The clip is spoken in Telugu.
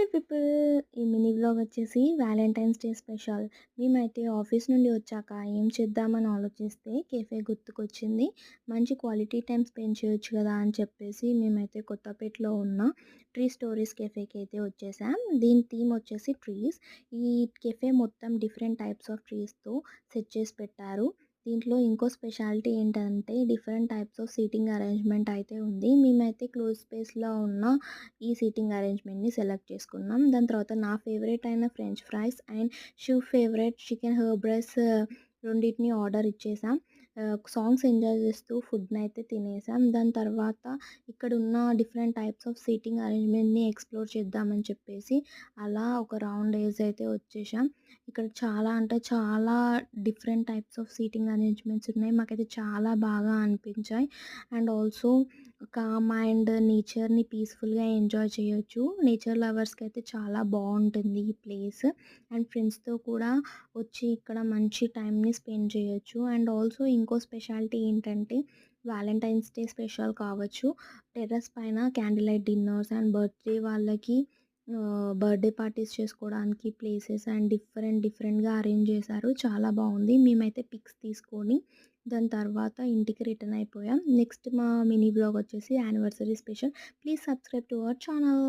Hello people! ఈ మినీ వ్లాగ్ వచ్చేసి వాలంటైన్స్ డే స్పెషల్. మేమైతే ఆఫీస్ నుండి వచ్చాక ఏం చేద్దామని ఆలోచిస్తే కేఫే గుర్తుకొచ్చింది. మంచి క్వాలిటీ టైమ్ స్పెండ్ చేయొచ్చు కదా అని చెప్పేసి మేమైతే కొత్తపేటలో ఉన్న ట్రీ స్టోరీస్ కేఫేకి అయితే వచ్చేసాం. దీని థీమ్ వచ్చేసి ట్రీస్. ఈ కేఫే మొత్తం డిఫరెంట్ టైప్స్ ఆఫ్ ట్రీస్‌తో సెట్ చేసి పెట్టారు. దీంట్లో ఇంకో స్పెషాలిటీ ఏంటంటే different types of seating arrangement అయితే ఉంది. మేమైతే క్లోజ్ స్పేస్‌లో ఉన్న ఈ సీటింగ్ అరేంజ్‌మెంట్‌ని సెలెక్ట్ చేసుకున్నాం. దాని తర్వాత నా ఫేవరెట్ అయిన ఫ్రెంచ్ ఫ్రైస్ అండ్ షివ్ ఫేవరెట్ చికెన్ హెర్బ్ రైస్ రెండిటిని ఆర్డర్ ఇచ్చేసాం. సాంగ్స్ ఎంజాయ్ చేస్తూ ఫుడ్‌నైతే తినేసాం. దాని తర్వాత ఇక్కడున్న డిఫరెంట్ టైప్స్ ఆఫ్ సీటింగ్ అరేంజ్‌మెంట్‌ని ఎక్స్‌ప్లోర్ చేద్దామని చెప్పేసి అలా ఒక రౌండ్ ఏసి అయితే వచ్చేసాం. ఇక్కడ చాలా అంటే చాలా different types of seating arrangements ఉన్నాయి. మాకైతే చాలా బాగా అనిపించాయి. అండ్ ఆల్సో కామ్ అండ్ నేచర్‌ని పీస్‌ఫుల్‌గా ఎంజాయ్ చేయొచ్చు. నేచర్ లవర్స్‌కైతే చాలా బావుంటుంది ఈ ప్లేస్. అండ్ ఫ్రెండ్స్‌తో కూడా వచ్చి ఇక్కడ మంచి టైమ్‌ని స్పెండ్ చేయొచ్చు. అండ్ ఆల్సో ఇంకో స్పెషాలిటీ ఏంటంటే వాలంటైన్స్ డే స్పెషల్ కావచ్చు. టెర్రస్ పైన candle light dinners and birthday వాళ్ళకి బర్త్‌డే పార్టీస్ చేసుకోవడానికి ప్లేసెస్ అండ్ డిఫరెంట్‌గా అరేంజ్ చేశారు. చాలా బావుంది. మేమైతే పిక్స్ తీసుకొని దాని తర్వాత ఇంటికి రిటర్న్ అయిపోయాం. నెక్స్ట్ మా మినీ వ్లాగ్ వచ్చేసి anniversary special. Please subscribe to our channel.